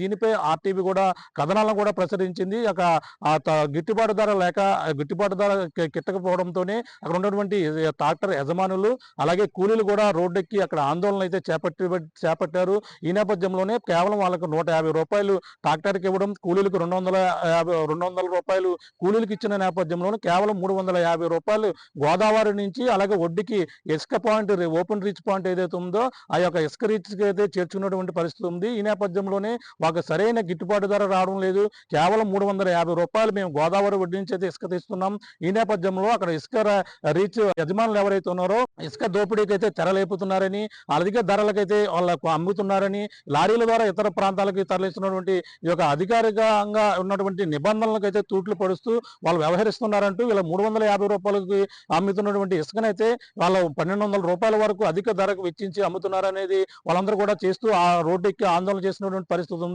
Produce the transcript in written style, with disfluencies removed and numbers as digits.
దీనిపై ఆర్టీవీ కూడా కథనాలను కూడా ప్రచురించింది. గిట్టుబాటు ధర లేక గిట్టుబాటు ధర కిట్టకపోవడంతోనే అక్కడ ఉన్నటువంటి ట్రాక్టర్ యజమానులు అలాగే కూలీలు కూడా రోడ్డెక్కి అక్కడ ఆందోళన అయితే చేపట్టారు. ఈ నేపథ్యంలోనే కేవలం వాళ్ళకు రూ. 150 ట్రాక్టర్కి ఇవ్వడం, కూలీలకు 200 రూపాయలు కూలీలకు ఇచ్చిన నేపథ్యంలోనే కేవలం రూ. 350 గోదావరి నుంచి అలాగే ఒడ్డుకి ఇసుక పాయింట్ ఓపెన్ రీచ్ పాయింట్ ఏదైతే ఉందో ఆ యొక్క ఇసుక రీచ్కి అయితే చేర్చుకున్నటువంటి పరిస్థితి ఉంది. ఈ నేపథ్యంలోనే మాకు సరైన గిట్టుబాటు ధర రావడం లేదు. కేవలం రూ. 350 మేము గోదావరి ఒడ్డు నుంచి అయితే ఇసుక తీస్తున్నాం. ఈ నేపథ్యంలో అక్కడ ఇసుక రీచ్ యజమానులు ఎవరైతే ఉన్నారో ఇసుక దోపిడీకి అయితే తెరలేపుతున్నారని, అధిక ధరలకైతే వాళ్ళకు అమ్ముతున్నారని, లారీల ద్వారా ఇతర ప్రాంతాలకు తరలిస్తున్నటువంటి ఈ యొక్క అధికారికంగా ఉన్నటువంటి నిబంధనలకు అయితే తూట్లు పడుస్తూ వాళ్ళు వ్యవహరిస్తున్నారంటూ వీళ్ళ రూ. 350 అమ్ముతున్నటువంటి ఇసుకనైతే వాళ్ళ రూ. 1200 వరకు అధిక ధరకు వెచ్చించి అమ్ముతున్నారనేది వాళ్ళందరూ కూడా చేస్తూ ఆ రోడ్డు ఎక్కి ఆందోళన చేసినటువంటి పరిస్థితి ఉంది.